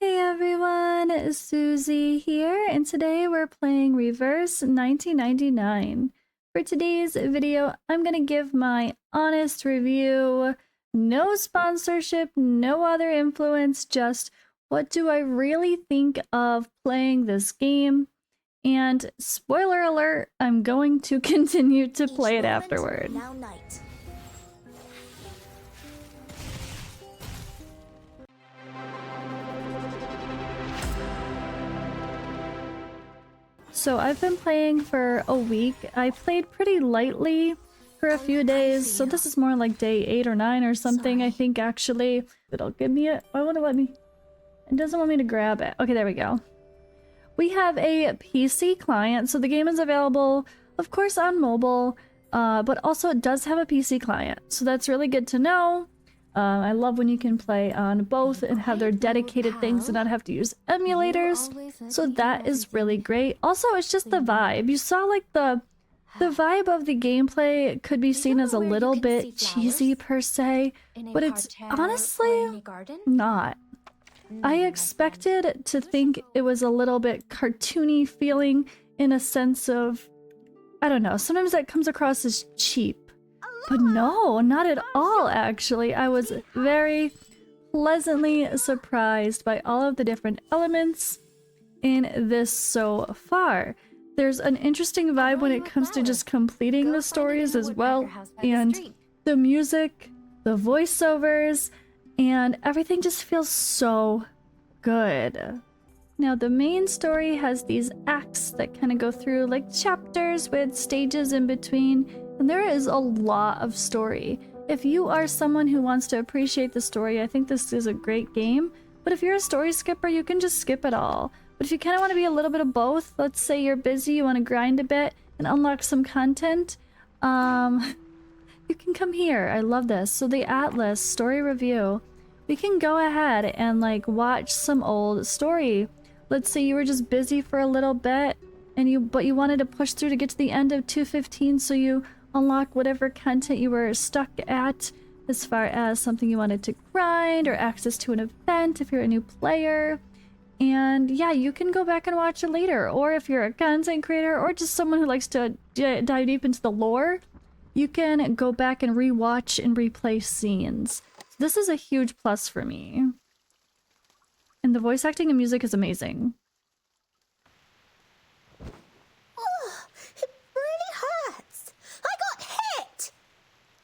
Hey everyone, Suzi here, and today we're playing Reverse 1999. For today's video, I'm gonna give my honest review. No sponsorship, no other influence, just what do I really think of playing this game? And spoiler alert, I'm going to continue to play it afterward. Now night. So I've been playing for a week. I played pretty lightly for a few days, so this is more like day 8 or 9 or something, I think, actually. It'll give me it. Why won't it let me? It doesn't want me to grab it. Okay, there we go. We have a PC client, so the game is available, of course, on mobile, but also it does have a PC client, so that's really good to know. I love when you can play on both and have their dedicated things and not have to use emulators. So that is really great. Also, it's just the vibe. You saw like the vibe of the gameplay could be seen as a little bit cheesy per se, but it's honestly not. I expected to think it was a little bit cartoony feeling in a sense of, I don't know, sometimes that comes across as cheap. But no, not at all, actually. I was very pleasantly surprised by all of the different elements in this so far. There's an interesting vibe when it comes to just completing the stories as well, and the music, the voiceovers, and everything just feels so good. Now, the main story has these acts that kind of go through like chapters with stages in between. And there is a lot of story. If you are someone who wants to appreciate the story, I think this is a great game. But if you're a story skipper, you can just skip it all. But if you kind of want to be a little bit of both, let's say you're busy, you want to grind a bit and unlock some content, you can come here. I love this. So the Atlas story review, we can go ahead and like watch some old story. Let's say you were just busy for a little bit and but you wanted to push through to get to the end of 215, so you unlock whatever content you were stuck at as far as something you wanted to grind or access to an event if you're a new player. And yeah, you can go back and watch it later, or if you're a content creator or just someone who likes to dive deep into the lore, you can go back and rewatch and replay scenes. So this is a huge plus for me. And the voice acting and music is amazing.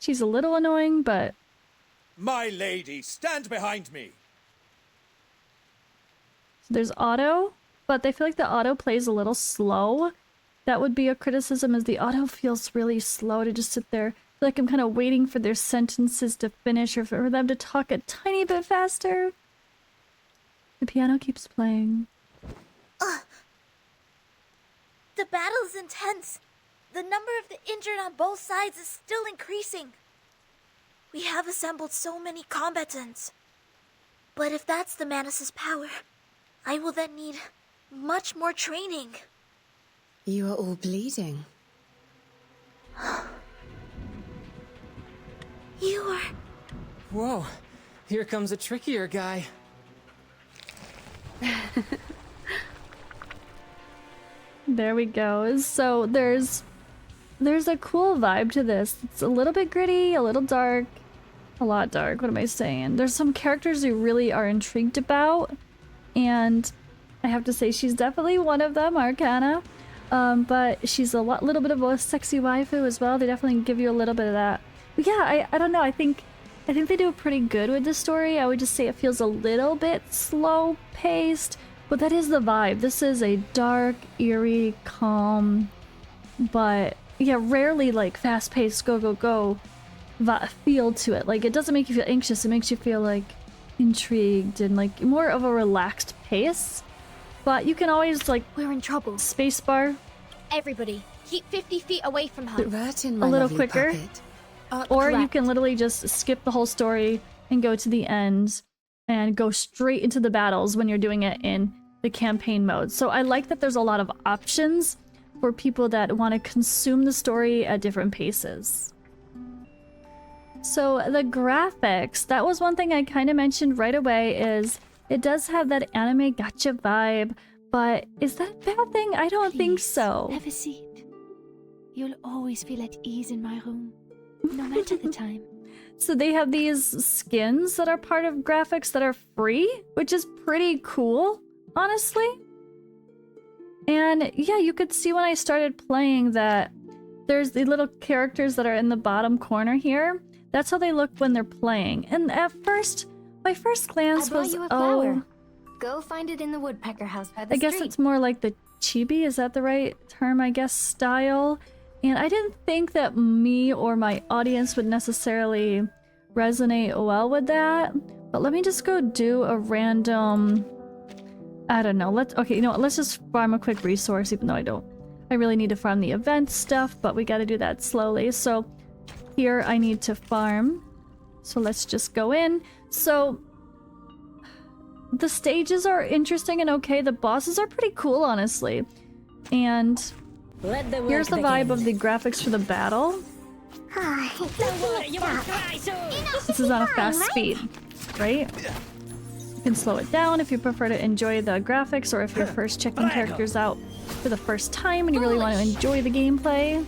She's a little annoying, but... My lady, stand behind me! There's auto, but I feel like the auto plays a little slow. That would be a criticism, as the auto feels really slow to just sit there. I feel like I'm kind of waiting for their sentences to finish or for them to talk a tiny bit faster. The piano keeps playing. The battle is intense. The number of the injured on both sides is still increasing. We have assembled so many combatants. But if that's the Manus's power, I will then need much more training. You are all bleeding. You are... Whoa, here comes a trickier guy. There we go. So there's a cool vibe to this. It's a little bit gritty, a little dark, a lot dark. What am I saying? There's some characters you really are intrigued about, and I have to say she's definitely one of them, Arcana. But she's a little bit of a sexy waifu as well. They definitely give you a little bit of that. But yeah, I don't know. I think they do pretty good with the story. I would just say it feels a little bit slow paced, but that is the vibe. This is a dark, eerie, calm, but yeah, rarely like fast-paced go feel to it. Like, it doesn't make you feel anxious, it makes you feel like intrigued and like more of a relaxed pace. But you can always like, We're in trouble. Spacebar. Everybody, keep 50 feet away from her. A little quicker. Or you can literally just skip the whole story and go to the end and go straight into the battles when you're doing it in the campaign mode. So I like that there's a lot of options for people that want to consume the story at different paces. So the graphics, that was one thing I kind of mentioned right away, is It does have that anime gacha vibe, but is that a bad thing? I don't think Please, so. Have a seat. You'll always feel at ease in my room, no matter the time. So they have these skins that are part of graphics that are free, which is pretty cool, honestly. And yeah, you could see when I started playing that there's the little characters that are in the bottom corner here. That's how they look when they're playing. And at first, my first glance was, oh, Go find it in the woodpecker house by the I guess street. it's more like the chibi, is that the right term, I guess, style? And I didn't think that me or my audience would necessarily resonate well with that. But let me just go do a random... I don't know, okay, you know what, let's just farm a quick resource, even though I really need to farm the event stuff, but we gotta do that slowly. So here I need to farm. So let's just go in. So the stages are interesting and okay. The bosses are pretty cool, honestly. And here's the vibe of the graphics for the battle. This is on a fast speed, right? You can slow it down if you prefer to enjoy the graphics, or if you're first checking characters out for the first time and you really want to enjoy the gameplay.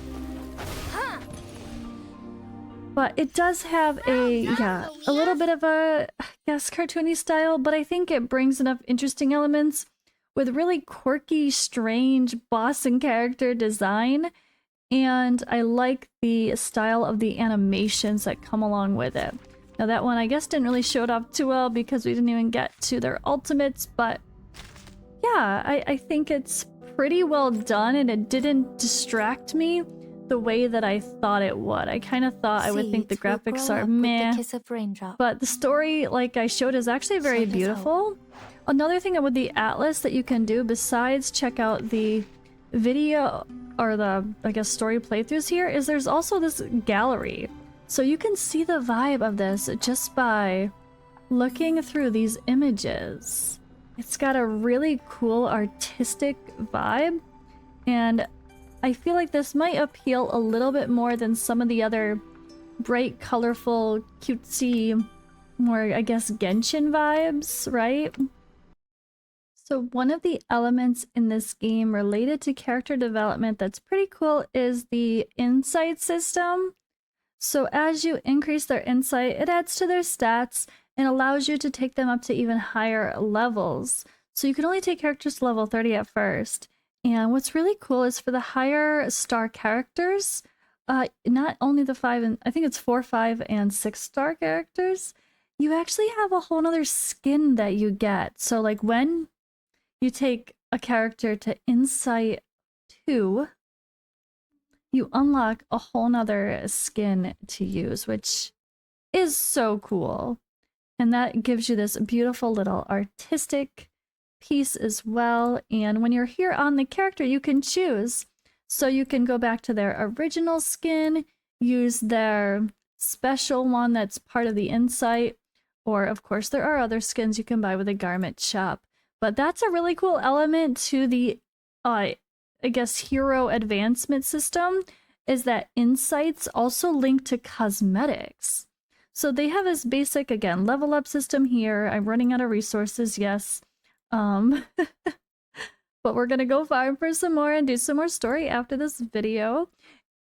But it does have a little bit of a, I guess, cartoony style, but I think it brings enough interesting elements with really quirky, strange boss and character design. And I like the style of the animations that come along with it. Now that one I guess didn't really show it off too well because we didn't even get to their ultimates, but yeah, I think it's pretty well done and it didn't distract me the way that I thought it would. I kind of thought I would think the graphics are meh, but the story, like I showed, is actually very beautiful. Another thing with the Atlas that you can do besides check out the video or the, I guess, story playthroughs here is there's also this gallery. So you can see the vibe of this just by looking through these images. It's got a really cool artistic vibe, and I feel like this might appeal a little bit more than some of the other bright, colorful, cutesy, more, I guess, Genshin vibes, right? So one of the elements in this game related to character development that's pretty cool is the insight system. So as you increase their insight, it adds to their stats and allows you to take them up to even higher levels. So you can only take characters to level 30 at first. And what's really cool is for the higher star characters, not only the 5 and I think it's 4, 5, and 6 star characters, you actually have a whole nother skin that you get. So like when you take a character to Insight 2, you unlock a whole nother skin to use, which is so cool. And that gives you this beautiful little artistic piece as well. And when you're here on the character, you can choose. So you can go back to their original skin, use their special one that's part of the Insight, or of course there are other skins you can buy with a garment shop. But that's a really cool element to the I guess hero advancement system, is that insights also link to cosmetics. So they have this basic, again, level up system here. I'm running out of resources, yes. But we're gonna go farm for some more and do some more story after this video.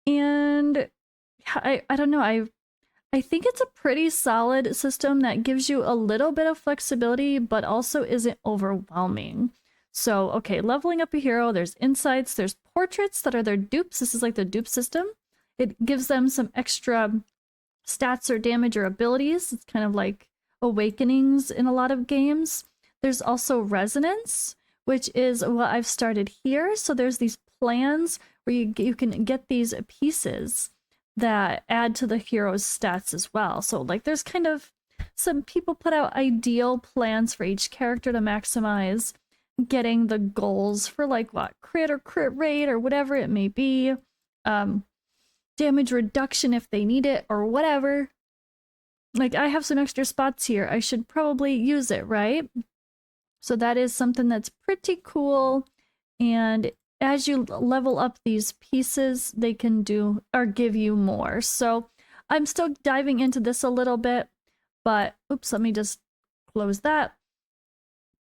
And I don't know, I think it's a pretty solid system that gives you a little bit of flexibility, but also isn't overwhelming. So, okay, leveling up a hero, there's insights, there's portraits that are their dupes. This is like the dupe system. It gives them some extra stats or damage or abilities. It's kind of like awakenings in a lot of games. There's also resonance, which is what I've started here. So there's these plans where you can get these pieces that add to the hero's stats as well. So like there's kind of some people put out ideal plans for each character to maximize getting the goals for like what, crit or crit rate or whatever it may be, damage reduction if they need it or whatever. Like I have some extra spots here, I should probably use it, right? So that is something that's pretty cool. And as you level up these pieces, they can do or give you more. So I'm still diving into this a little bit, but oops, let me just close that.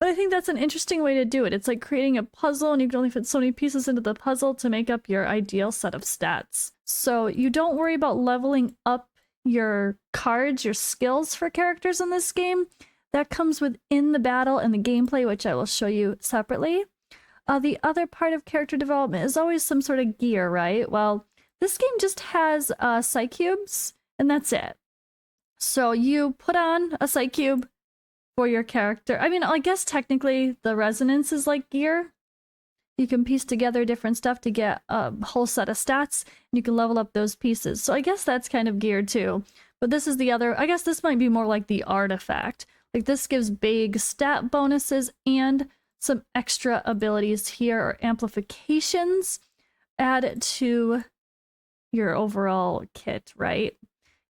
But I think that's an interesting way to do it. It's like creating a puzzle and you can only fit so many pieces into the puzzle to make up your ideal set of stats. So you don't worry about leveling up your cards, your skills for characters in this game. That comes within the battle and the gameplay, which I will show you separately. The other part of character development is always some sort of gear, right? Well, this game just has psych cubes, and that's it. So you put on a psych cube for your character. I mean, I guess technically the resonance is like gear. You can piece together different stuff to get a whole set of stats, and you can level up those pieces. So I guess that's kind of gear too. But this is the other, I guess this might be more like the artifact. Like this gives big stat bonuses and some extra abilities here, or amplifications add to your overall kit, right?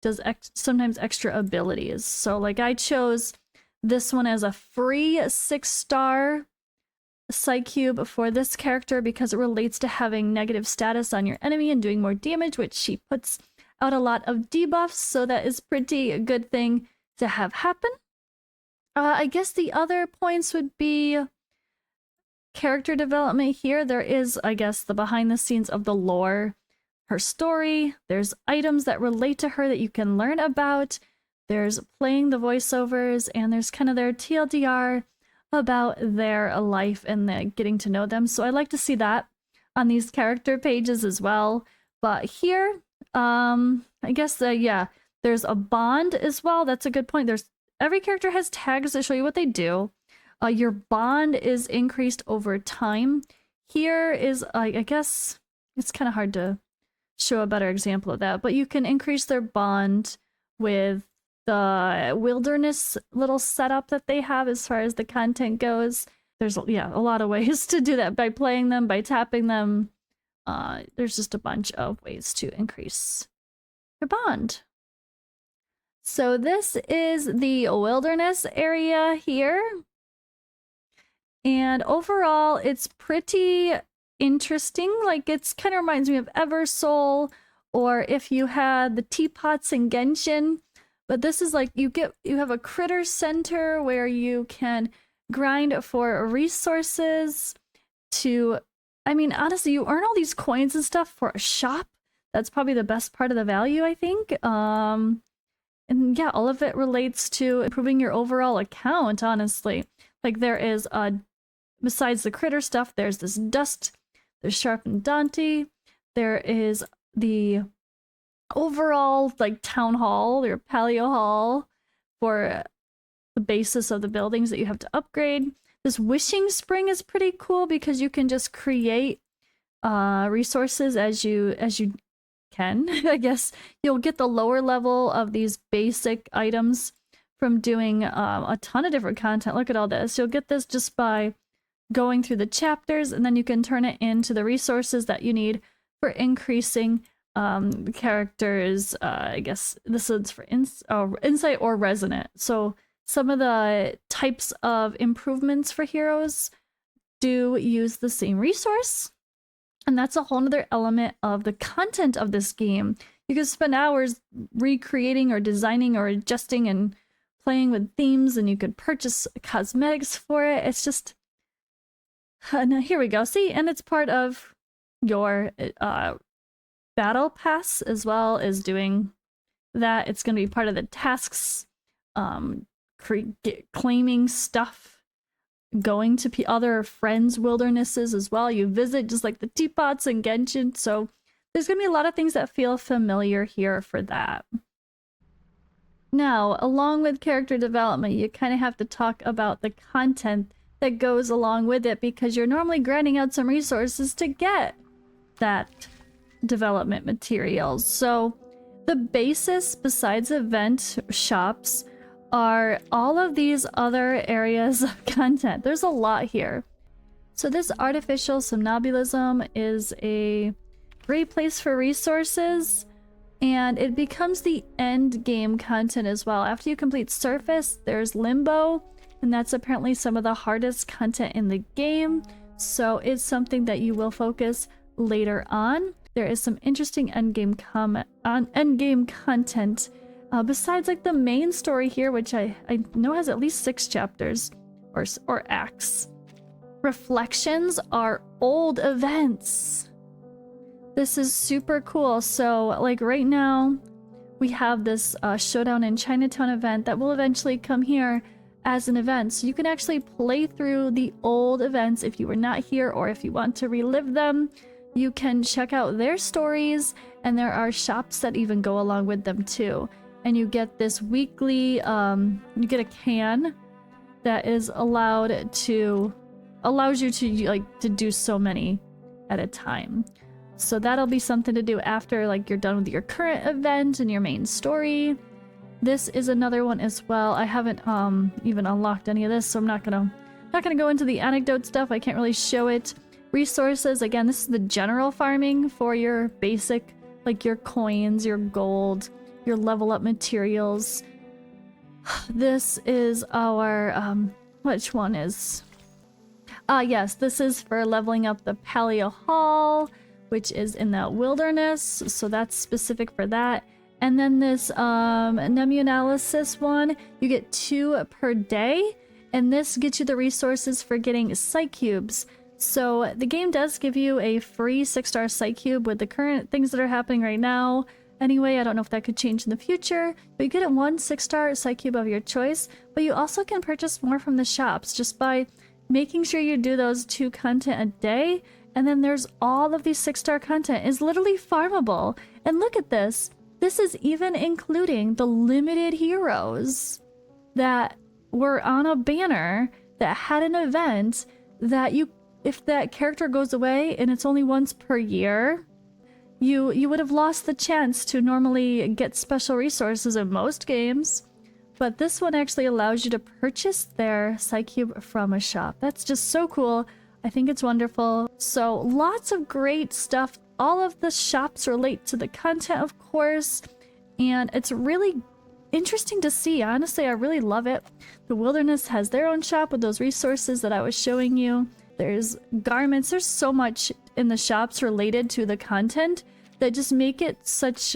Does sometimes extra abilities. So like I chose this one as a free 6-star psych cube for this character because it relates to having negative status on your enemy and doing more damage, which she puts out a lot of debuffs, so that is pretty a good thing to have happen. I guess the other points would be character development here. There is, I guess, the behind the scenes of the lore, her story. There's items that relate to her that you can learn about. There's playing the voiceovers, and there's kind of their TLDR about their life and getting to know them. So I like to see that on these character pages as well. But here, I guess, yeah, there's a bond as well. That's a good point. Every character has tags that show you what they do. Your bond is increased over time. Here is, I guess, it's kind of hard to show a better example of that, but you can increase their bond with the wilderness little setup that they have as far as the content goes. There's, yeah, a lot of ways to do that by playing them, by tapping them. There's just a bunch of ways to increase your bond. So this is the wilderness area here. And overall, it's pretty interesting. Like, it's kind of reminds me of Eversoul, or if you had the teapots in Genshin. But this is like, you have a critter center where you can grind for resources to, I mean, honestly, you earn all these coins and stuff for a shop. That's probably the best part of the value, I think. And yeah, all of it relates to improving your overall account, honestly. Like, there is, besides the critter stuff, there's this dust, there's sharpened Dante, there is the overall, like, town hall, or paleo hall, for the basis of the buildings that you have to upgrade. This wishing spring is pretty cool because you can just create resources as you can. I guess you'll get the lower level of these basic items from doing a ton of different content. Look at all this. You'll get this just by going through the chapters, and then you can turn it into the resources that you need for increasing the characters. I guess this is for insight or resonant. So some of the types of improvements for heroes do use the same resource. And that's a whole other element of the content of this game. You can spend hours recreating or designing or adjusting and playing with themes, and you could purchase cosmetics for it. It's just... now here we go. See, and it's part of your battle pass as well as doing that. It's going to be part of the tasks, claiming stuff, going to other friends' wildernesses as well. You visit just like the teapots in Genshin. So there's going to be a lot of things that feel familiar here for that. Now, along with character development, you kind of have to talk about the content that goes along with it, because you're normally grinding out some resources to get that development materials. So the basis, besides event shops, are all of these other areas of content. There's a lot here. So this artificial somnambulism is a great place for resources, and it becomes the end game content as well. After you complete surface, there's limbo, and that's apparently some of the hardest content in the game. So it's something that you will focus later on. There is some interesting endgame content besides like the main story here, which I know has at least 6 chapters. or X. Reflections are old events. This is super cool. So like right now we have this Showdown in Chinatown event that will eventually come here as an event. So you can actually play through the old events if you were not here, or if you want to relive them, you can check out their stories, and there are shops that even go along with them too. And you get this weekly, you get a can that is allows you to like to do so many at a time. So that'll be something to do after like you're done with your current event and your main story. This is another one as well. I haven't even unlocked any of this, so I'm not gonna go into the anecdote stuff. I can't really show it. Resources, again, this is the general farming for your basic, like your coins, your gold, your level up materials. This is our which one is yes, this is for leveling up the Paleo Hall, which is in the wilderness, so that's specific for that. And then this Nemuanalysis one, you get 2 per day, and this gets you the resources for getting Psych Cubes. So the game does give you a free 6-star Psych Cube with the current things that are happening right now. Anyway, I don't know if that could change in the future, but you get 1 6-star Psych Cube of your choice, but you also can purchase more from the shops just by making sure you do those 2 content a day. And then there's all of these 6-star content is literally farmable. And look at this. This is even including the limited heroes that were on a banner that had an event that if that character goes away and it's only once per year, you would have lost the chance to normally get special resources in most games. But this one actually allows you to purchase their Psych Cube from a shop. That's just so cool. I think it's wonderful. So lots of great stuff. All of the shops relate to the content, of course, and it's really interesting to see. Honestly, I really love it. The Wilderness has their own shop with those resources that I was showing you. There's garments. There's so much in the shops related to the content that just make it such,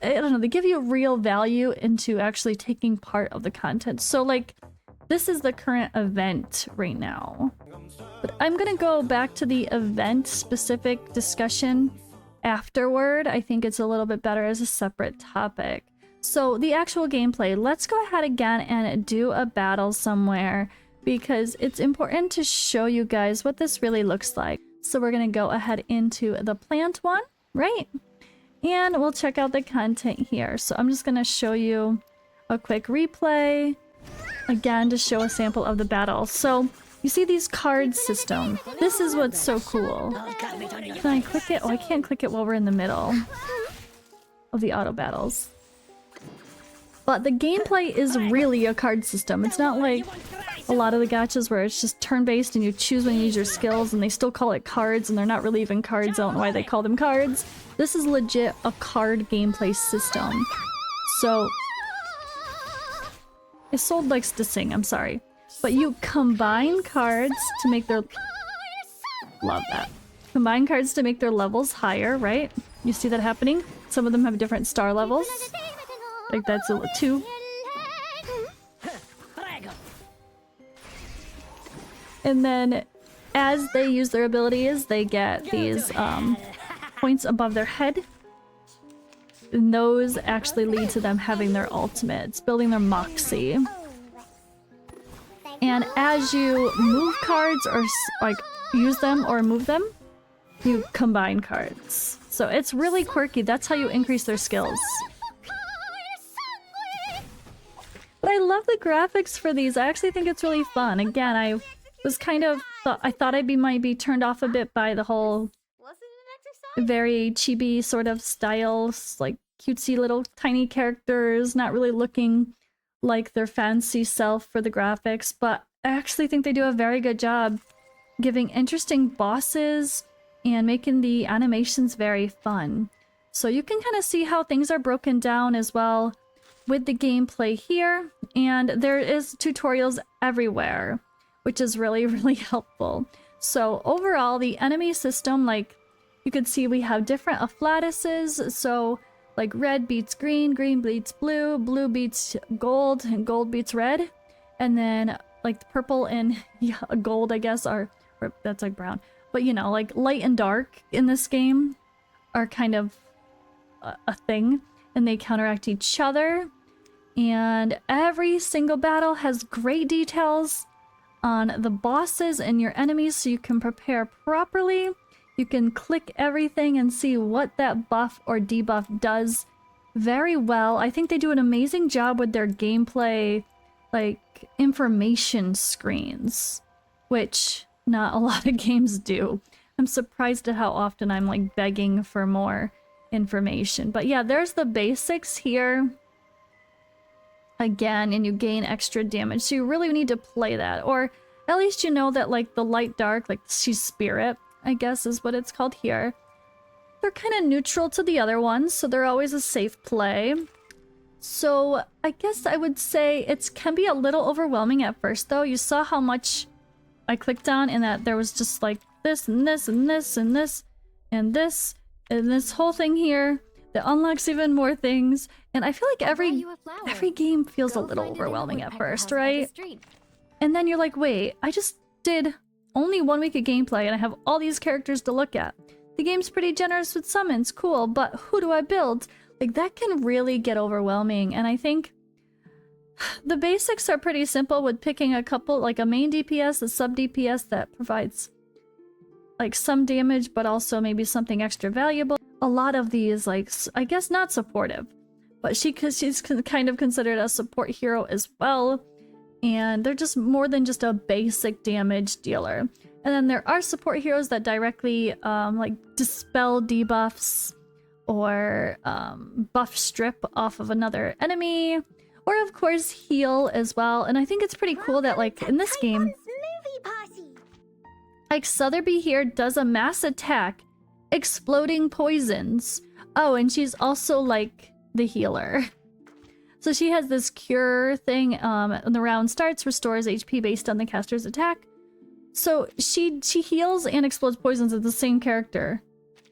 I don't know, they give you real value into actually taking part of the content. So like, this is the current event right now. But I'm gonna go back to the event-specific discussion afterward. I think it's a little bit better as a separate topic. So the actual gameplay, let's go ahead again and do a battle somewhere, because it's important to show you guys what this really looks like. So we're gonna go ahead into the plant one, right? And we'll check out the content here. So I'm just gonna show you a quick replay, again, to show a sample of the battle. So you see these card system. This is what's so cool. Can I click it? Oh, I can't click it while we're in the middle of the auto battles. But the gameplay is really a card system. It's not like a lot of the gachas where it's just turn-based and you choose when you use your skills and they still call it cards and they're not really even cards. I don't know why they call them cards. This is legit a card gameplay system. So Isolde likes to sing, I'm sorry. But you combine cards to make their... Love that. Combine cards to make their levels higher, right? You see that happening? Some of them have different star levels. Like that's a 2. And then as they use their abilities, they get these points above their head. And those actually lead to them having their ultimates, building their moxie. And as you move cards or like use them or move them, you combine cards. So it's really quirky. That's how you increase their skills. But I love the graphics for these. I actually think it's really fun. Again, I was kind of I thought might be turned off a bit by the whole very chibi sort of styles, like cutesy little tiny characters, not really looking like their fancy self for the graphics, but I actually think they do a very good job giving interesting bosses and making the animations very fun. So you can kind of see how things are broken down as well with the gameplay here, and there is tutorials everywhere, which is really, really helpful. So overall, the enemy system, like you could see we have different afflatuses, so like red beats green, green beats blue, blue beats gold, and gold beats red. And then like the purple and yeah, gold, I guess, or that's like brown. But you know, like light and dark in this game are kind of a thing, and they counteract each other. And every single battle has great details on the bosses and your enemies, so you can prepare properly. You can click everything and see what that buff or debuff does very well. I think they do an amazing job with their gameplay, like information screens, which not a lot of games do. I'm surprised at how often I'm like begging for more information. But yeah, there's the basics here again, and you gain extra damage, so you really need to play that, or at least you know that like the light dark, like she's spirit, I guess is what it's called here, they're kind of neutral to the other ones, so they're always a safe play. So I guess I would say it can be a little overwhelming at first though. You saw how much I clicked on, and that there was just like this and this and this and this and this and this whole thing here that unlocks even more things. And I feel like every game feels a little overwhelming at first, right? And then you're like, wait, I just did only 1 week of gameplay and I have all these characters to look at. The game's pretty generous with summons, cool, but who do I build? Like, that can really get overwhelming. And I think the basics are pretty simple with picking a couple, like a main DPS, a sub DPS that provides like some damage, but also maybe something extra valuable. A lot of these, like, I guess not supportive, but she's kind of considered a support hero as well. And they're just more than just a basic damage dealer. And then there are support heroes that directly like dispel debuffs or buff strip off of another enemy, or of course heal as well. And I think it's pretty cool that like in this game, like Sotheby here does a mass attack, exploding poisons. Oh, and she's also like the healer. So she has this cure thing when the round starts, restores HP based on the caster's attack. So she heals and explodes poisons as the same character.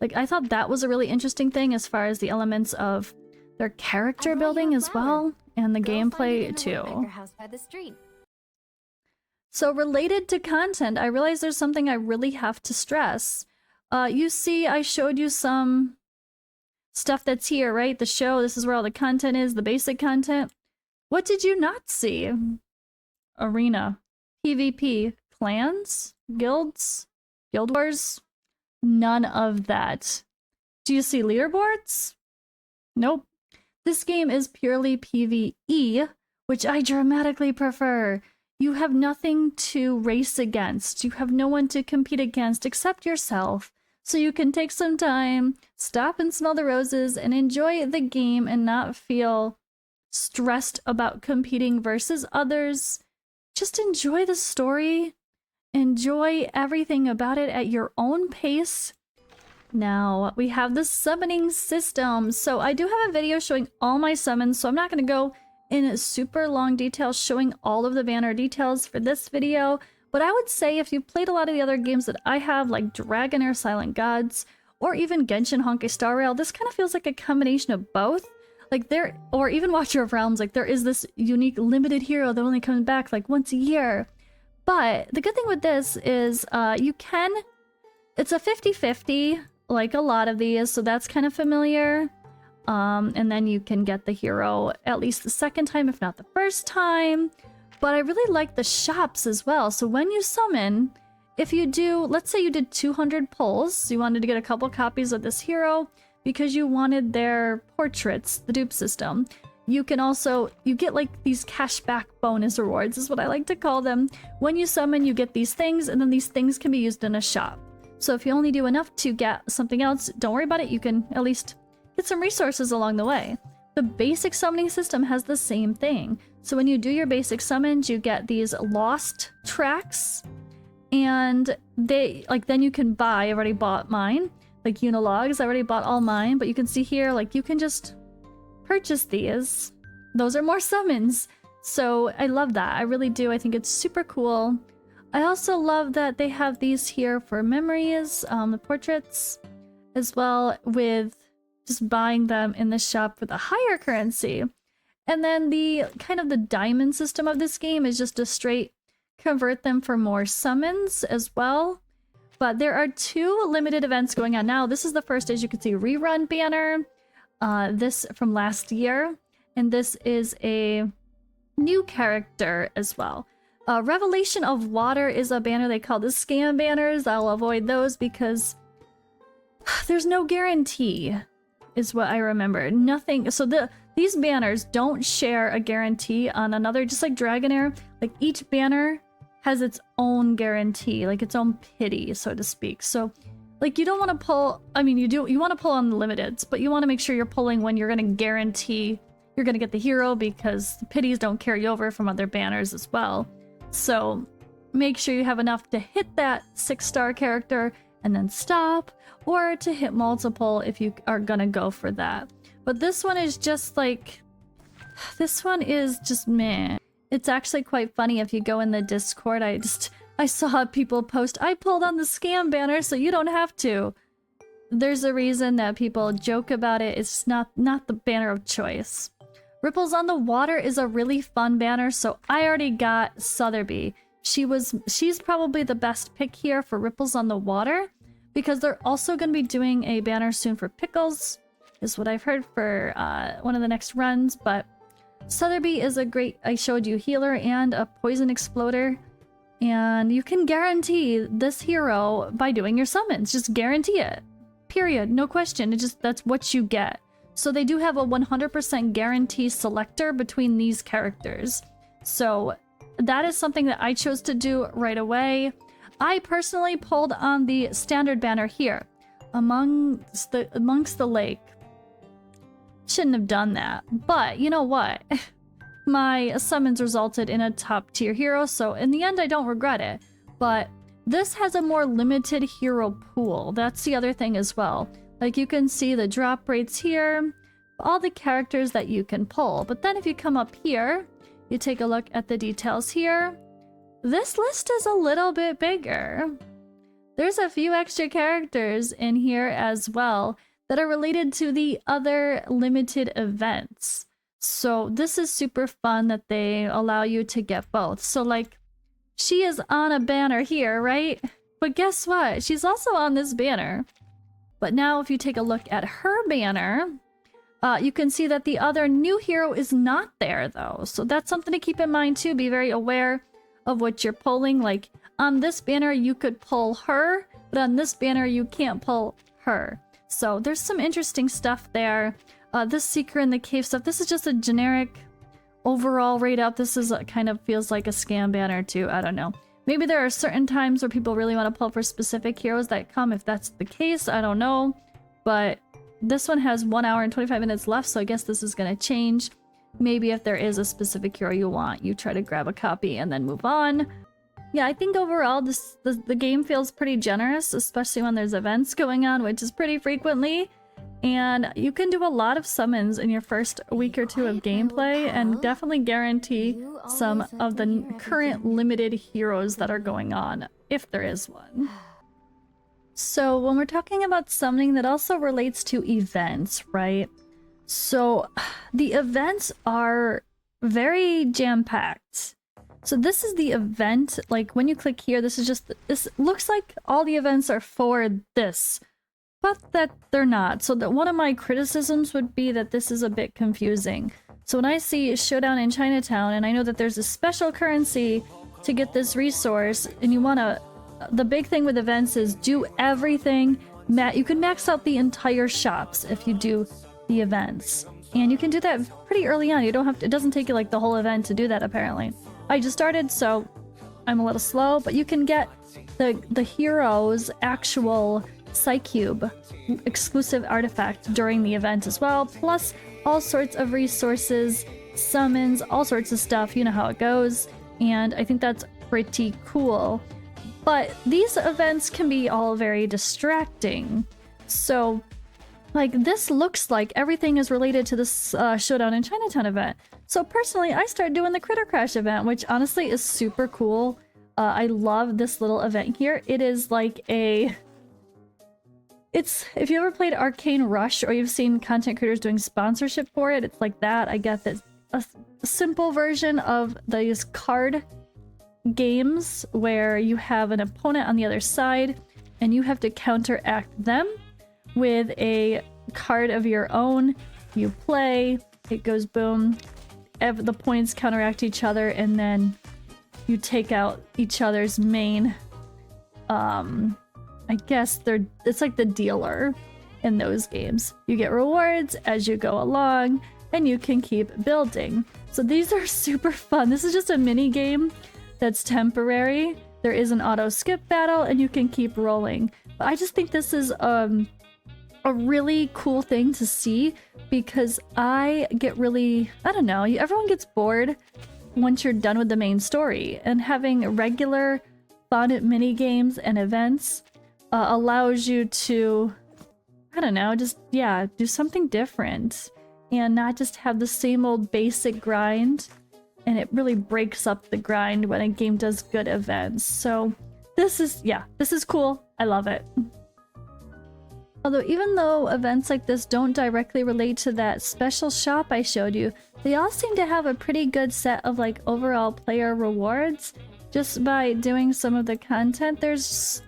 Like, I thought that was a really interesting thing as far as the elements of their character building as well, and the gameplay too. So related to content, I realized there's something I really have to stress. You see, I showed you some stuff that's here, right? The show, this is where all the content is, the basic content. What did you not see? Arena, PvP, clans, guilds, guild wars, none of that. Do you see leaderboards? Nope. This game is purely PvE, which I dramatically prefer. You have nothing to race against. You have no one to compete against except yourself. So you can take some time, stop and smell the roses, and enjoy the game and not feel stressed about competing versus others. Just enjoy the story. Enjoy everything about it at your own pace. Now, we have the summoning system. So I do have a video showing all my summons, so I'm not going to go in super long detail showing all of the banner details for this video. But I would say if you played a lot of the other games that I have, like Dragonair Silent Gods, or even Genshin Honkai Star Rail, this kind of feels like a combination of both. Like there, or even Watcher of Realms, like there is this unique limited hero that only comes back like once a year. But the good thing with this is it's a 50-50, like a lot of these, so that's kind of familiar. And then you can get the hero at least the second time, if not the first time. But I really like the shops as well. So when you summon, if you do, let's say you did 200 pulls, you wanted to get a couple copies of this hero because you wanted their portraits, the dupe system. You can also, you get like these cashback bonus rewards is what I like to call them. When you summon, you get these things, and then these things can be used in a shop. So if you only do enough to get something else, don't worry about it. You can at least get some resources along the way. The basic summoning system has the same thing. So when you do your basic summons, you get these lost tracks, and they like then you can buy. I already bought mine, like Unilogs. I already bought all mine, but you can see here, like you can just purchase these. Those are more summons. So I love that. I really do. I think it's super cool. I also love that they have these here for memories, the portraits, as well, with just buying them in the shop with a higher currency. And then the kind of the diamond system of this game is just a straight convert them for more summons as well. But there are 2 limited events going on now. This is the first, as you can see, rerun banner. This from last year. And this is a new character as well. Revelation of Water is a banner they call the scam banners. I'll avoid those because there's no guarantee, is what I remember. Nothing. So these banners don't share a guarantee on another, just like Dragonair. Like each banner has its own guarantee, like its own pity, so to speak. So like you don't want to pull, I mean you want to pull on the limiteds, but you want to make sure you're pulling when you're going to guarantee you're going to get the hero, because the pities don't carry over from other banners as well. So make sure you have enough to hit that 6-star character and then stop, or to hit multiple if you are gonna go for that. But this one is just like, this one is just meh. It's actually quite funny if you go in the Discord. I saw people post, I pulled on the scam banner so you don't have to. There's a reason that people joke about it. It's not the banner of choice. Ripples on the Water is a really fun banner, so I already got Sotheby. She's probably the best pick here for Ripples on the Water, because they're also going to be doing a banner soon for Pickles, is what I've heard for one of the next runs. But Sotheby is a great, I showed you, healer and a poison exploder, and you can guarantee this hero by doing your summons. Just guarantee it, period, no question. That's what you get. So they do have a 100% guarantee selector between these characters. So that is something that I chose to do right away. I personally pulled on the standard banner here, amongst the lake. Shouldn't have done that, but you know what? My summons resulted in a top tier hero, so in the end I don't regret it. But this has a more limited hero pool. That's the other thing as well. Like you can see the drop rates here, all the characters that you can pull. But then if you come up here, you take a look at the details here, this list is a little bit bigger. There's a few extra characters in here as well that are related to the other limited events. So this is super fun that they allow you to get both. So like, she is on a banner here, right? But guess what? She's also on this banner. But now if you take a look at her banner, you can see that the other new hero is not there though. So that's something to keep in mind too. Be very aware of what you're pulling. Like on this banner, you could pull her, but on this banner, you can't pull her. So there's some interesting stuff there. This Seeker in the Cave stuff, this is just a generic overall rate up. This is kind of feels like a scam banner too. I don't know. Maybe there are certain times where people really want to pull for specific heroes that come. If that's the case, I don't know. But this one has 1 hour and 25 minutes left, so I guess this is going to change. Maybe if there is a specific hero you want, you try to grab a copy and then move on. Yeah, I think overall the game feels pretty generous, especially when there's events going on, which is pretty frequently. And you can do a lot of summons in your first week or two of gameplay and definitely guarantee some of the current limited heroes that are going on, if there is one. So when we're talking about summoning, that also relates to events, right? So the events are very jam-packed. So this is the event, like when you click here, this looks like all the events are for this, but that they're not. So that one of my criticisms would be that this is a bit confusing. So when I see Showdown in Chinatown, and I know that there's a special currency to get this resource, and you want to, the big thing with events is do everything. You can max out the entire shops if you do the events. And you can do that pretty early on. You don't have to, it doesn't take you like the whole event to do that apparently. I just started, so I'm a little slow, but you can get the hero's actual Psycube exclusive artifact during the event as well, plus all sorts of resources, summons, all sorts of stuff. You know how it goes, and I think that's pretty cool. But these events can be all very distracting. So like this looks like everything is related to this Showdown in Chinatown event. So personally, I started doing the Critter Crash event, which honestly is super cool. I love this little event here. It is like a... if you ever played Arcane Rush or you've seen content creators doing sponsorship for it, it's like that. I get this a simple version of these card games where you have an opponent on the other side and you have to counteract them with a card of your own. You play, it goes boom, the points counteract each other, and then you take out each other's main, I guess it's like the dealer in those games. You get rewards as you go along, and you can keep building. So these are super fun. This is just a mini game that's temporary. There is an auto skip battle, and you can keep rolling. But I just think this is a really cool thing to see, because I get really, I don't know, everyone gets bored once you're done with the main story, and having regular fun mini games and events allows you to, I don't know, just, yeah, do something different and not just have the same old basic grind. And it really breaks up the grind when a game does good events. So this is cool. I love it. Although even though events like this don't directly relate to that special shop I showed you, they all seem to have a pretty good set of like overall player rewards. Just by doing some of the content, there's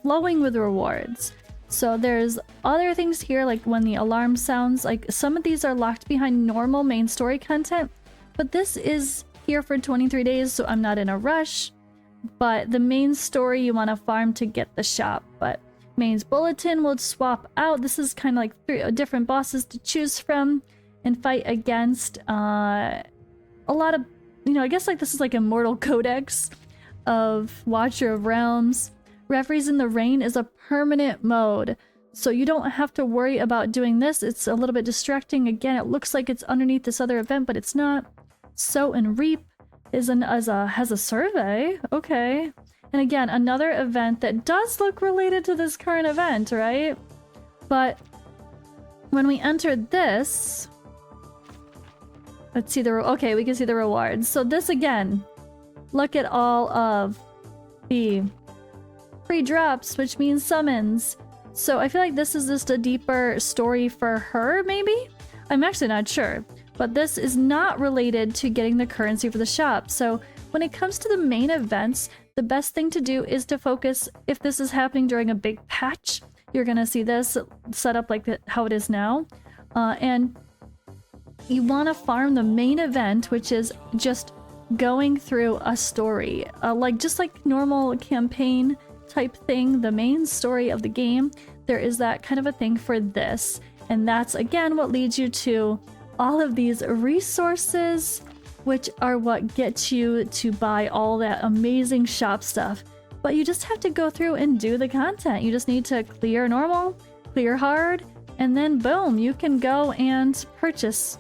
flowing with rewards. So there's other things here, like when the alarm sounds, like some of these are locked behind normal main story content, but this is here for 23 days, so I'm not in a rush. But the main story you want to farm to get the shop, but Main's Bulletin will swap out. This is kind of like 3 different bosses to choose from and fight against a lot of, you know, I guess like this is like Immortal Codex of Watcher of Realms. Referees in the Rain is a permanent mode, so you don't have to worry about doing this. It's a little bit distracting. Again, it looks like it's underneath this other event, but it's not. Sow and Reap has a survey. Okay. And again, another event that does look related to this current event, right? But when we entered this, let's see okay, we can see the rewards. So this again, look at all of the free drops, which means summons. So I feel like this is just a deeper story for her, maybe? I'm actually not sure. But this is not related to getting the currency for the shop. So when it comes to the main events, the best thing to do is to focus, if this is happening during a big patch, you're gonna see this set up like how it is now. And you want to farm the main event, which is just going through a story. Just like normal campaign type thing, the main story of the game, there is that kind of a thing for this. And that's again what leads you to all of these resources, which are what gets you to buy all that amazing shop stuff. But you just have to go through and do the content. You just need to clear normal, clear hard, and then boom, you can go and purchase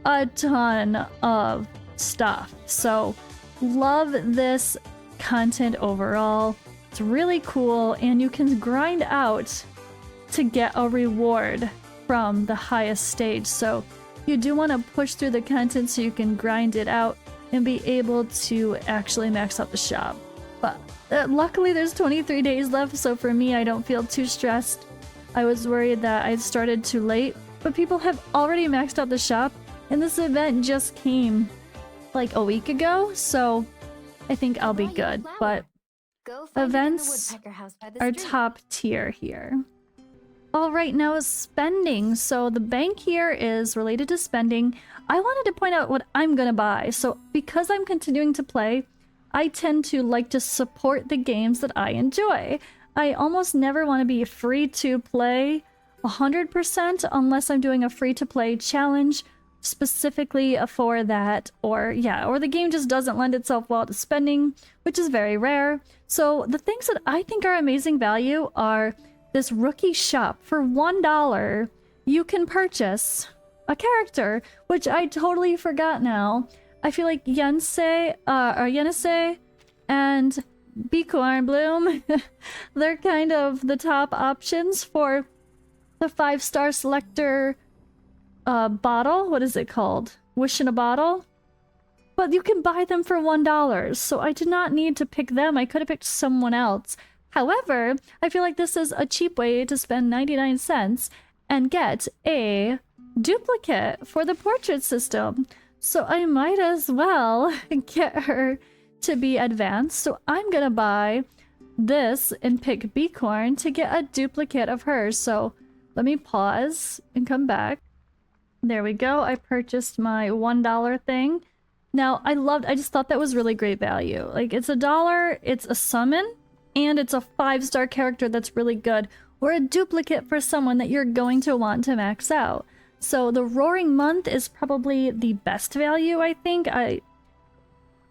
a ton of stuff. So love this content overall. It's really cool, and you can grind out to get a reward from the highest stage. So you do want to push through the content so you can grind it out and be able to actually max out the shop. But luckily there's 23 days left, so for me, I don't feel too stressed. I was worried that I started too late, but people have already maxed out the shop, and this event just came like a week ago, so I think I'll be good. But events are top tier here. All right, now is spending. So the bank here is related to spending. I wanted to point out what I'm gonna buy. So because I'm continuing to play, I tend to like to support the games that I enjoy. I almost never want to be free to play 100% unless I'm doing a free to play challenge specifically for that, or the game just doesn't lend itself well to spending, which is very rare. So the things that I think are amazing value are this rookie shop. For $1, you can purchase a character, which I totally forgot now. I feel like Yense and Bicorn Bloom, they're kind of the top options for the 5-star selector bottle. What is it called? Wish in a bottle? But you can buy them for $1, so I did not need to pick them. I could have picked someone else. However, I feel like this is a cheap way to spend 99 cents and get a duplicate for the portrait system. So I might as well get her to be advanced, so I'm gonna buy this and pick Beacorn to get a duplicate of hers. So let me pause and come back. There we go. I purchased my $1 thing. Now, I just thought that was really great value. Like, it's $1, it's a summon, and it's a 5-star character that's really good, or a duplicate for someone that you're going to want to max out. So the Roaring Month is probably the best value, I think. I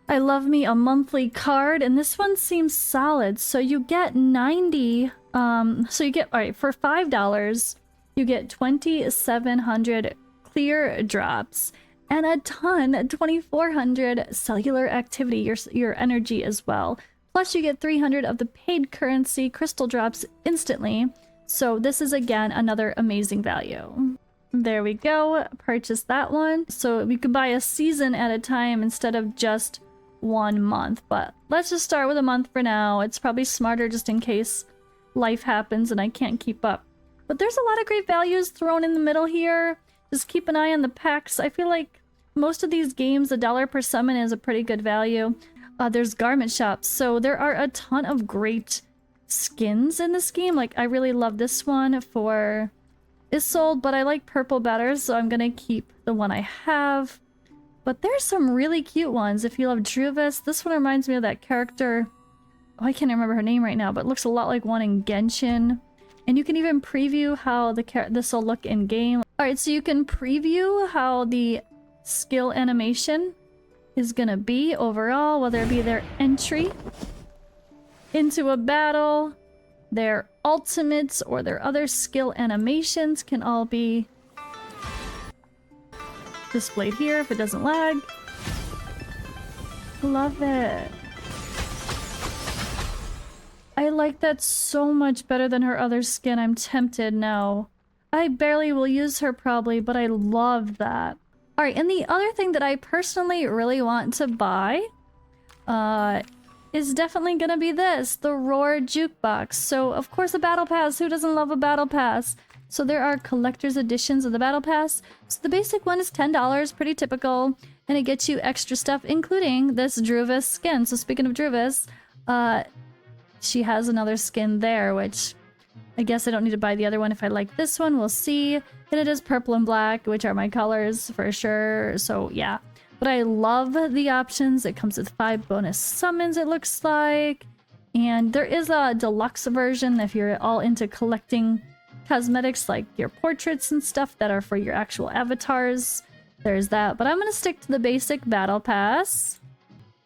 love me a monthly card, and this one seems solid. So you get 90, so you get, alright, for $5, you get 2,700 clear drops, and a ton, 2,400 cellular activity, your energy as well. Plus you get 300 of the paid currency crystal drops instantly. So this is again another amazing value. There we go, purchase that one. So we could buy a season at a time instead of just 1 month, but let's just start with a month for now. It's probably smarter just in case life happens and I can't keep up. But there's a lot of great values thrown in the middle here. Just keep an eye on the packs. I feel like most of these games, $1 per summon is a pretty good value. There's garment shops, so there are a ton of great skins in this game. Like, I really love this one for Isolde, but I like purple better, so I'm gonna keep the one I have. But there's some really cute ones. If you love Druvis, this one reminds me of that character. Oh, I can't remember her name right now, but it looks a lot like one in Genshin. And you can even preview how this will look in game. Alright, so you can preview how the skill animation is gonna be overall, whether it be their entry into a battle, their ultimates, or their other skill animations can all be displayed here if it doesn't lag. Love it. I like that so much better than her other skin. I'm tempted now. I barely will use her probably, but I love that. Alright, and the other thing that I personally really want to buy is definitely gonna be this, the Roar Jukebox. So, of course, a Battle Pass. Who doesn't love a Battle Pass? So there are collector's editions of the Battle Pass. So the basic one is $10, pretty typical, and it gets you extra stuff, including this Druvis skin. So speaking of Druvis, she has another skin there, which I guess I don't need to buy the other one if I like this one. We'll see. And it is purple and black, which are my colors for sure. So yeah. But I love the options. It comes with 5 bonus summons, it looks like. And there is a deluxe version if you're all into collecting cosmetics like your portraits and stuff that are for your actual avatars. There's that. But I'm going to stick to the basic battle pass.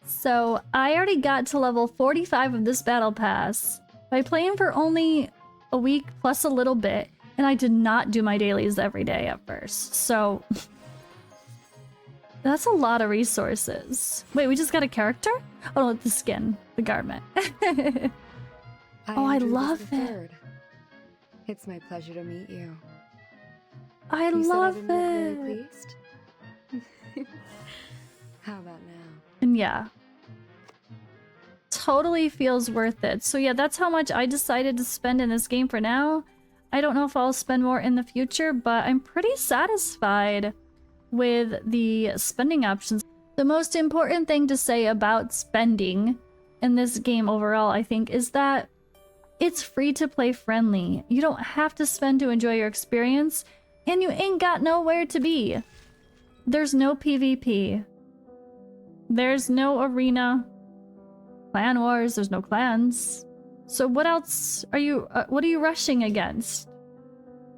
So I already got to level 45 of this battle pass by playing for only a week plus a little bit. And I did not do my dailies every day at first. So that's a lot of resources. Wait, we just got a character? Oh, no, the skin, the garment. I love it. It's my pleasure to meet you. I You love said I didn't look it. very pleased? How about now? And yeah. Totally feels worth it. So yeah, that's how much I decided to spend in this game for now. I don't know if I'll spend more in the future, but I'm pretty satisfied with the spending options. The most important thing to say about spending in this game overall, I think, is that it's free to play friendly. You don't have to spend to enjoy your experience, and you ain't got nowhere to be. There's no PvP. There's no arena. Clan wars, there's no clans. So what else are you rushing against?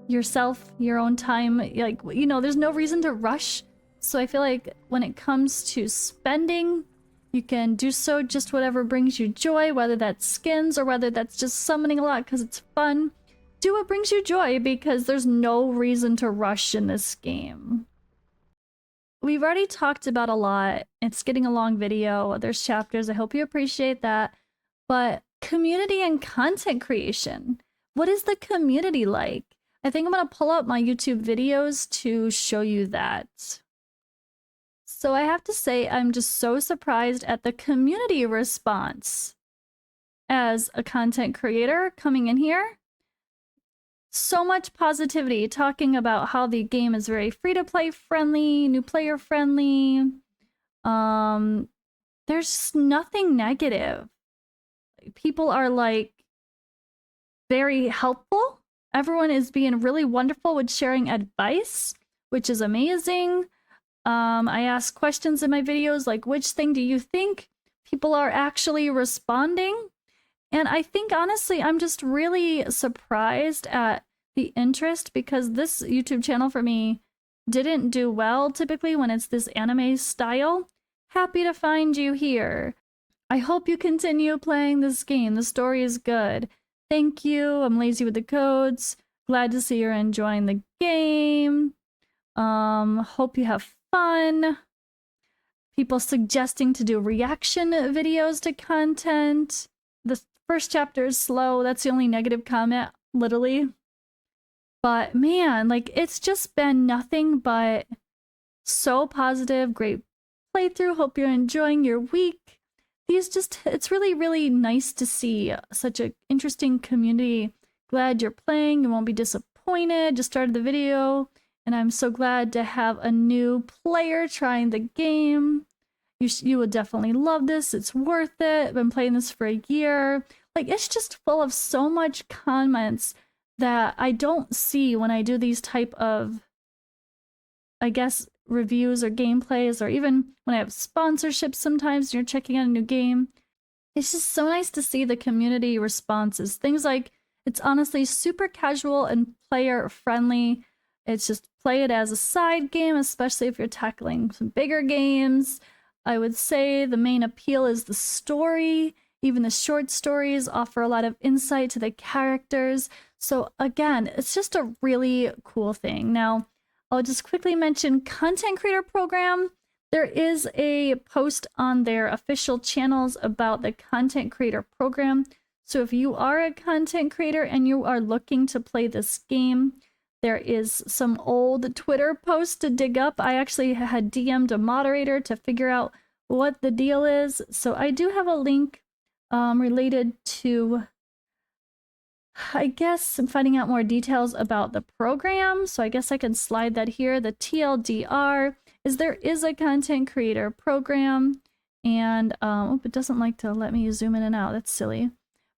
Yourself, your own time, like, you know, there's no reason to rush. So I feel like when it comes to spending, you can do so just whatever brings you joy, whether that's skins or whether that's just summoning a lot because it's fun. Do what brings you joy because there's no reason to rush in this game. We've already talked about a lot. It's getting a long video. There's chapters. I hope you appreciate that. But community and content creation. What is the community like? I think I'm going to pull up my YouTube videos to show you that. So I have to say, I'm just so surprised at the community response as a content creator coming in here. So much positivity talking about how the game is very free-to-play friendly, new player friendly. there's nothing negative. People are like very helpful. Everyone is being really wonderful with sharing advice, which is amazing. I ask questions in my videos like, which thing do you think? People are actually responding. And I think, honestly, I'm just really surprised at the interest because this YouTube channel for me didn't do well typically when it's this anime style. Happy to find you here. I hope you continue playing this game. The story is good. Thank you. I'm lazy with the codes. Glad to see you're enjoying the game. Hope you have fun. People suggesting to do reaction videos to content. The first chapter is slow. That's the only negative comment, literally. But man, like, it's just been nothing but so positive. Great playthrough. Hope you're enjoying your week. It's really, really nice to see such an interesting community. Glad you're playing. You won't be disappointed. Just started the video, and I'm so glad to have a new player trying the game. You will definitely love this. It's worth it. I've been playing this for a year. Like, it's just full of so much comments that I don't see when I do these type of, I guess, reviews or gameplays, or even when I have sponsorships sometimes you're checking out a new game. It's just so nice to see the community responses. Things like, it's honestly super casual and player friendly. It's just play it as a side game, especially if you're tackling some bigger games. I would say the main appeal is the story. Even the short stories offer a lot of insight to the characters. So again, it's just a really cool thing. Now, I'll just quickly mention Content Creator Program. There is a post on their official channels about the Content Creator Program. So if you are a content creator and you are looking to play this game, there is some old Twitter posts to dig up. I actually had DM'd a moderator to figure out what the deal is. So I do have a link related to, I guess I'm finding out more details about the program, so I guess I can slide that here. The TLDR is there is a content creator program, and it doesn't like to let me zoom in and out. That's silly.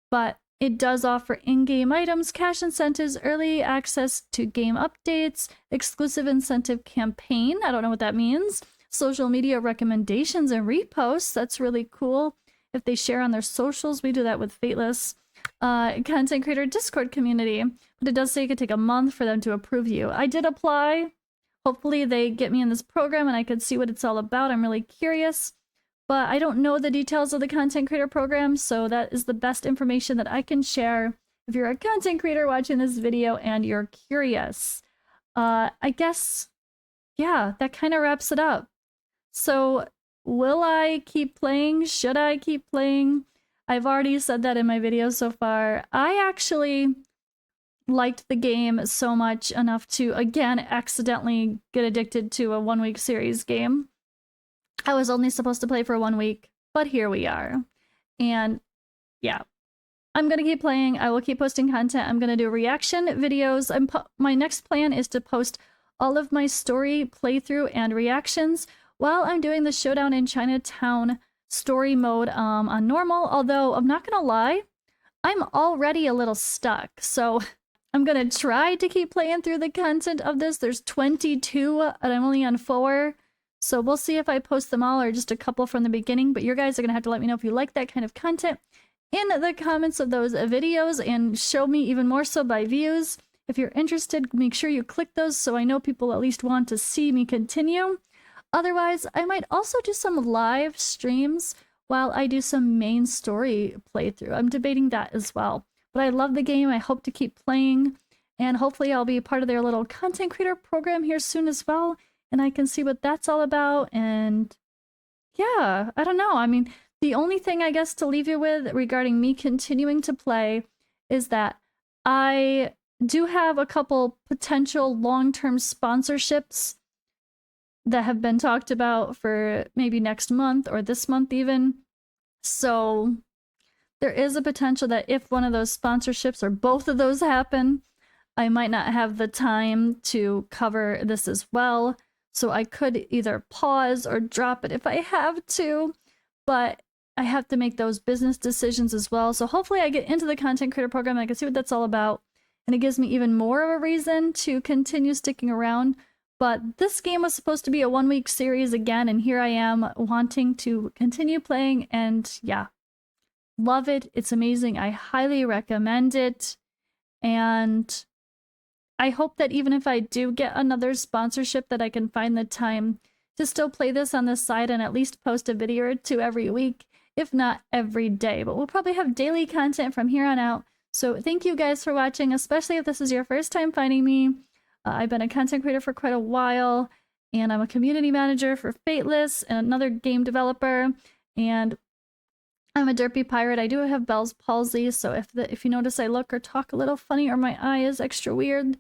But it does offer in-game items, cash incentives, early access to game updates, exclusive incentive campaign. I don't know what that means. Social media recommendations and reposts. That's really cool. If they share on their socials, we do that with FATELESS. Content creator Discord community, but it does say it could take a month for them to approve you. I did apply. Hopefully they get me in this program and I could see what it's all about. I'm really curious, but I don't know the details of the content creator program, so that is the best information that I can share if you're a content creator watching this video and you're curious. I guess, yeah, that kind of wraps it up. So will I keep playing? Should I keep playing? I've already said that in my videos so far. I actually liked the game so much enough to, again, accidentally get addicted to a one-week series game. I was only supposed to play for 1 week, but here we are. And yeah, I'm gonna keep playing. I will keep posting content. I'm gonna do reaction videos. My next plan is to post all of my story playthrough and reactions while I'm doing the Showdown in Chinatown story mode on normal, although I'm not gonna lie, I'm already a little stuck, so I'm gonna try to keep playing through the content of this. There's 22 and I'm only on 4, so we'll see if I post them all or just a couple from the beginning, but you guys are gonna have to let me know if you like that kind of content in the comments of those videos and show me even more so by views. If you're interested, make sure you click those so I know people at least want to see me continue. Otherwise, I might also do some live streams while I do some main story playthrough. I'm debating that as well. But I love the game. I hope to keep playing. And hopefully I'll be a part of their little content creator program here soon as well. And I can see what that's all about. And yeah, I don't know. I mean, the only thing I guess to leave you with regarding me continuing to play is that I do have a couple potential long-term sponsorships that have been talked about for maybe next month or this month even. So there is a potential that if one of those sponsorships or both of those happen, I might not have the time to cover this as well. So I could either pause or drop it if I have to. but I have to make those business decisions as well. So hopefully I get into the content creator program and I can see what that's all about. And it gives me even more of a reason to continue sticking around. But this game was supposed to be a 1-week series again, and here I am wanting to continue playing, and yeah, love it. It's amazing. I highly recommend it. And I hope that even if I do get another sponsorship, that I can find the time to still play this on the side and at least post a video or two every week, if not every day. But we'll probably have daily content from here on out. So thank you guys for watching, especially if this is your first time finding me. I've been a content creator for quite a while, and I'm a community manager for FATELESS and another game developer, and I'm a derpy pirate. I do have Bell's palsy, so if you notice I look or talk a little funny or my eye is extra weird,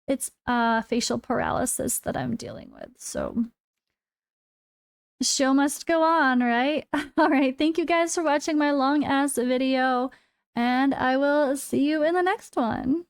it's facial paralysis that I'm dealing with. So the show must go on, right? All right, thank you guys for watching my long ass video, and I will see you in the next one.